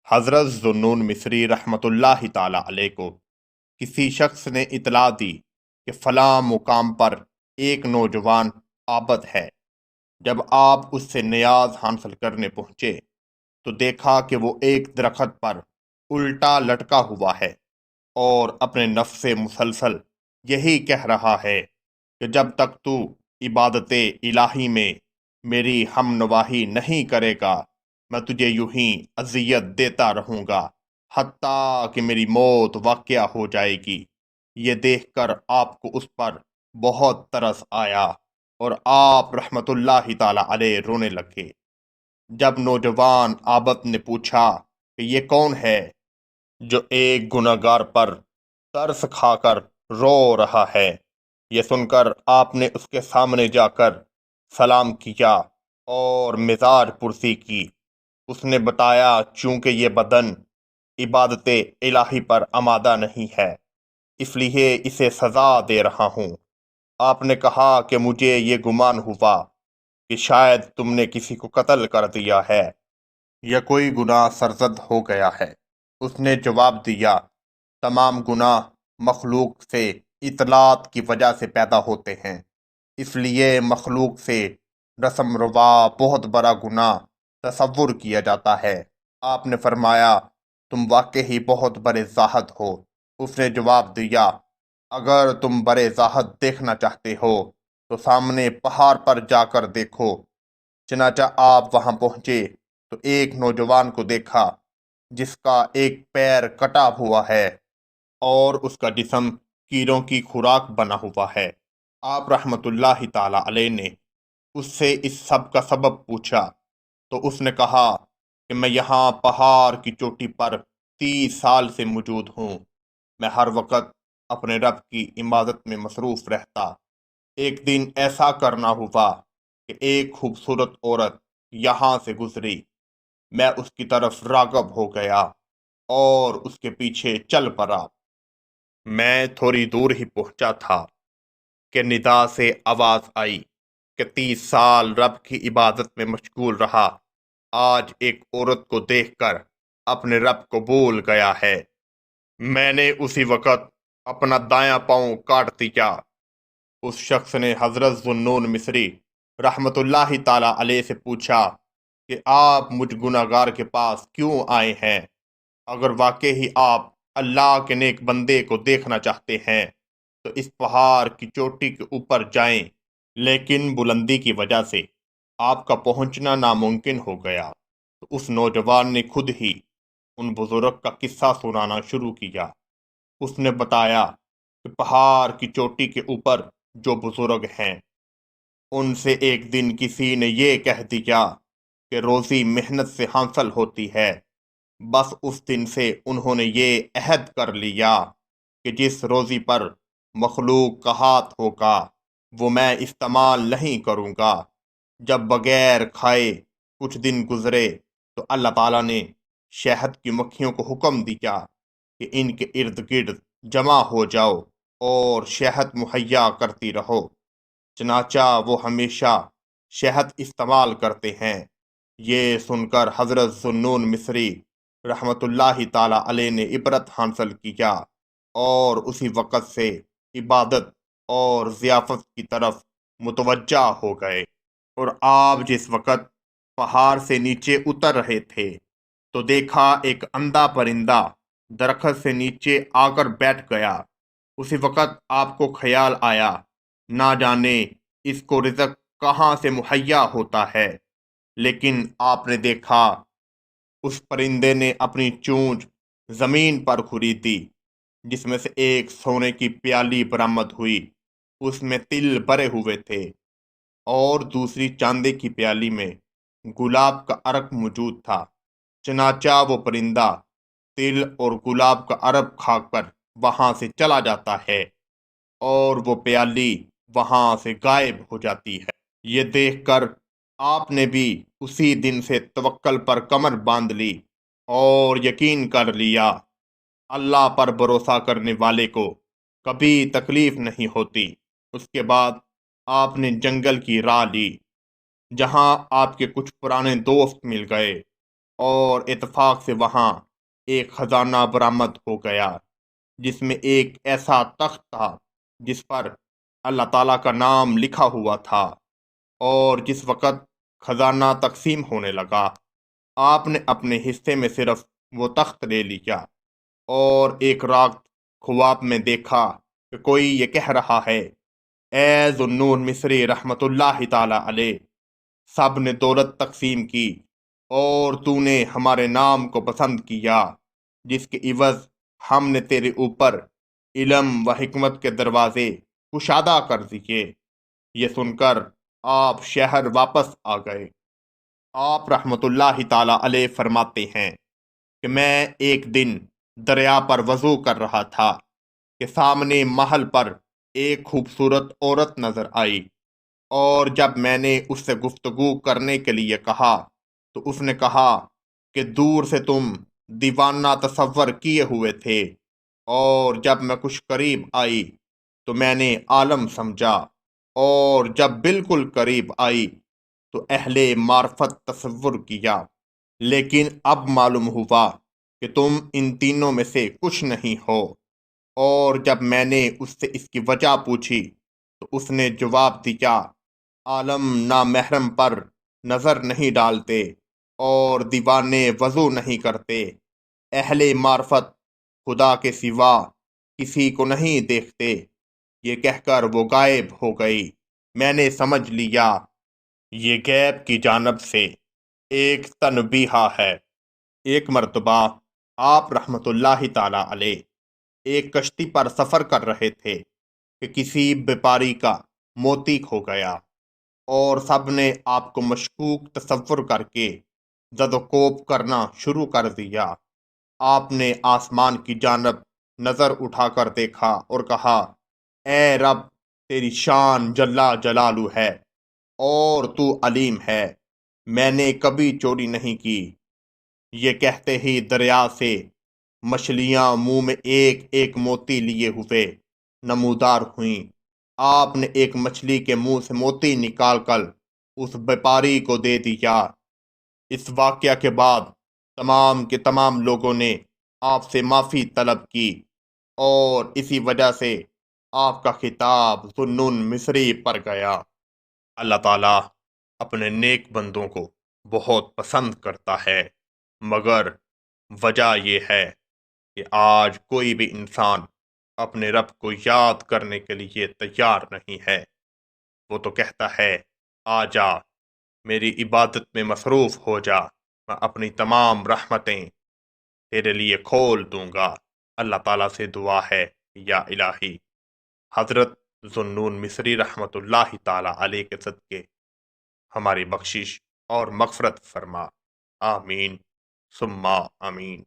حضرت ذوالنون مصری رحمۃ اللہ تعالی علیہ کو کسی شخص نے اطلاع دی کہ فلاں مقام پر ایک نوجوان عابد ہے۔ جب آپ اس سے نیاز حاصل کرنے پہنچے تو دیکھا کہ وہ ایک درخت پر الٹا لٹکا ہوا ہے اور اپنے نفس سے مسلسل یہی کہہ رہا ہے کہ جب تک تو عبادت الہی میں میری ہم نواحی نہیں کرے گا میں تجھے یوں ہی اذیت دیتا رہوں گا حتیٰ کہ میری موت واقع ہو جائے گی۔ یہ دیکھ کر آپ کو اس پر بہت ترس آیا اور آپ رحمت اللہ تعالی علیہ رونے لگے۔ جب نوجوان عابد نے پوچھا کہ یہ کون ہے جو ایک گنہگار پر ترس کھا کر رو رہا ہے، یہ سن کر آپ نے اس کے سامنے جا کر سلام کیا اور مزاج پرسی کی۔ اس نے بتایا چونکہ یہ بدن عبادت الہی پر آمادہ نہیں ہے اس لیے اسے سزا دے رہا ہوں۔ آپ نے کہا کہ مجھے یہ گمان ہوا کہ شاید تم نے کسی کو قتل کر دیا ہے یا کوئی گناہ سرزد ہو گیا ہے۔ اس نے جواب دیا، تمام گناہ مخلوق سے اطلاعات کی وجہ سے پیدا ہوتے ہیں، اس لیے مخلوق سے رسم روا بہت بڑا گناہ تصور کیا جاتا ہے۔ آپ نے فرمایا، تم واقعی بہت بڑے زاہد ہو۔ اس نے جواب دیا، اگر تم بڑے زاہد دیکھنا چاہتے ہو تو سامنے پہاڑ پر جا کر دیکھو۔ چنانچہ آپ وہاں پہنچے تو ایک نوجوان کو دیکھا جس کا ایک پیر کٹا ہوا ہے اور اس کا جسم کیڑوں کی خوراک بنا ہوا ہے۔ آپ رحمت اللہ تعالی علیہ نے اس سے اس سب کا سبب پوچھا تو اس نے کہا کہ میں یہاں پہاڑ کی چوٹی پر 30 سال سے موجود ہوں۔ میں ہر وقت اپنے رب کی عبادت میں مصروف رہتا۔ ایک دن ایسا کرنا ہوا کہ ایک خوبصورت عورت یہاں سے گزری۔ میں اس کی طرف راغب ہو گیا اور اس کے پیچھے چل پڑا۔ میں تھوڑی دور ہی پہنچا تھا کہ ندا سے آواز آئی کہ 30 سال رب کی عبادت میں مشغول رہا، آج ایک عورت کو دیکھ کر اپنے رب کو بھول گیا ہے۔ میں نے اسی وقت اپنا دایاں پاؤں کاٹ دیا۔ اس شخص نے حضرت ذوالنون مصری رحمت اللہ تعالی علیہ سے پوچھا کہ آپ مجھ گنہگار کے پاس کیوں آئے ہیں؟ اگر واقعی آپ اللہ کے نیک بندے کو دیکھنا چاہتے ہیں تو اس پہاڑ کی چوٹی کے اوپر جائیں، لیکن بلندی کی وجہ سے آپ کا پہنچنا ناممکن ہو گیا۔ تو اس نوجوان نے خود ہی ان بزرگ کا قصہ سنانا شروع کیا۔ اس نے بتایا کہ پہاڑ کی چوٹی کے اوپر جو بزرگ ہیں ان سے ایک دن کسی نے یہ کہہ دیا کہ روزی محنت سے حاصل ہوتی ہے۔ بس اس دن سے انہوں نے یہ عہد کر لیا کہ جس روزی پر مخلوق کا ہاتھ ہوگا وہ میں استعمال نہیں کروں گا۔ جب بغیر کھائے کچھ دن گزرے تو اللہ تعالیٰ نے شہد کی مکھیوں کو حکم دیا کہ ان کے ارد گرد جمع ہو جاؤ اور شہد مہیا کرتی رہو۔ چنانچہ وہ ہمیشہ شہد استعمال کرتے ہیں۔ یہ سن کر حضرت ذوالنون مصری رحمت اللہ تعالی علیہ نے عبرت حاصل کیا اور اسی وقت سے عبادت اور ضیافت کی طرف متوجہ ہو گئے۔ اور آپ جس وقت پہاڑ سے نیچے اتر رہے تھے تو دیکھا ایک اندھا پرندہ درخت سے نیچے آ کر بیٹھ گیا۔ اسی وقت آپ کو خیال آیا، نہ جانے اس کو رزق کہاں سے مہیا ہوتا ہے، لیکن آپ نے دیکھا اس پرندے نے اپنی چونچ زمین پر خریدی جس میں سے ایک سونے کی پیالی برآمد ہوئی، اس میں تل بھرے ہوئے تھے، اور دوسری چاندی کی پیالی میں گلاب کا عرق موجود تھا۔ چنانچہ وہ پرندہ تل اور گلاب کا عرق کھا کر وہاں سے چلا جاتا ہے اور وہ پیالی وہاں سے غائب ہو جاتی ہے۔ یہ دیکھ کر آپ نے بھی اسی دن سے توکل پر کمر باندھ لی اور یقین کر لیا اللہ پر بھروسہ کرنے والے کو کبھی تکلیف نہیں ہوتی۔ اس کے بعد آپ نے جنگل کی راہ لی جہاں آپ کے کچھ پرانے دوست مل گئے۔ اور اتفاق سے وہاں ایک خزانہ برآمد ہو گیا جس میں ایک ایسا تخت تھا جس پر اللہ تعالیٰ کا نام لکھا ہوا تھا۔ اور جس وقت خزانہ تقسیم ہونے لگا، آپ نے اپنے حصے میں صرف وہ تخت لے لیا، اور ایک رات خواب میں دیکھا کہ کوئی یہ کہہ رہا ہے، اے ذوالنون مصری رحمت اللہ تعالی علیہ، سب نے دولت تقسیم کی اور تو نے ہمارے نام کو پسند کیا، جس کے عوض ہم نے تیرے اوپر علم و حکمت کے دروازے کشادہ کر دیے۔ یہ سن کر آپ شہر واپس آ گئے۔ آپ رحمت اللہ تعالی علیہ فرماتے ہیں کہ میں ایک دن دریا پر وضو کر رہا تھا کہ سامنے محل پر ایک خوبصورت عورت نظر آئی، اور جب میں نے اس سے گفتگو کرنے کے لیے کہا تو اس نے کہا کہ دور سے تم دیوانہ تصور کیے ہوئے تھے، اور جب میں کچھ قریب آئی تو میں نے عالم سمجھا، اور جب بالکل قریب آئی تو اہل معرفت تصور کیا، لیکن اب معلوم ہوا کہ تم ان تینوں میں سے کچھ نہیں ہو۔ اور جب میں نے اس سے اس کی وجہ پوچھی تو اس نے جواب دیا، عالم نامحرم پر نظر نہیں ڈالتے اور دیوانے وضو نہیں کرتے، اہل معرفت خدا کے سوا کسی کو نہیں دیکھتے۔ یہ کہہ کر وہ غائب ہو گئی۔ میں نے سمجھ لیا یہ غیب کی جانب سے ایک تنبیہہ ہے۔ ایک مرتبہ آپ رحمت اللہ تعالی علیہ ایک کشتی پر سفر کر رہے تھے کہ کسی بیپاری کا موتی کھو گیا، اور سب نے آپ کو مشکوک تصور کر کے زد و کوب کرنا شروع کر دیا۔ آپ نے آسمان کی جانب نظر اٹھا کر دیکھا اور کہا، اے رب، تیری شان جلا جلالہ ہے اور تو علیم ہے، میں نے کبھی چوری نہیں کی۔ یہ کہتے ہی دریا سے مچھلیاں منہ میں ایک ایک موتی لیے ہوئے نمودار ہوئیں۔ آپ نے ایک مچھلی کے منہ سے موتی نکال کر اس بیپاری کو دے دیا۔ اس واقعہ کے بعد تمام کے تمام لوگوں نے آپ سے معافی طلب کی، اور اسی وجہ سے آپ کا خطاب ذوالنون مصری پر گیا۔ اللہ تعالیٰ اپنے نیک بندوں کو بہت پسند کرتا ہے، مگر وجہ یہ ہے کہ آج کوئی بھی انسان اپنے رب کو یاد کرنے کے لیے تیار نہیں ہے۔ وہ تو کہتا ہے، آ جا میری عبادت میں مصروف ہو جا، میں اپنی تمام رحمتیں تیرے لیے کھول دوں گا۔ اللہ تعالیٰ سے دعا ہے، یا الہی، حضرت ذوالنون مصری رحمت اللہ تعالی علیہ کے صدقے ہماری بخشش اور مغفرت فرما، آمین ثم آمین۔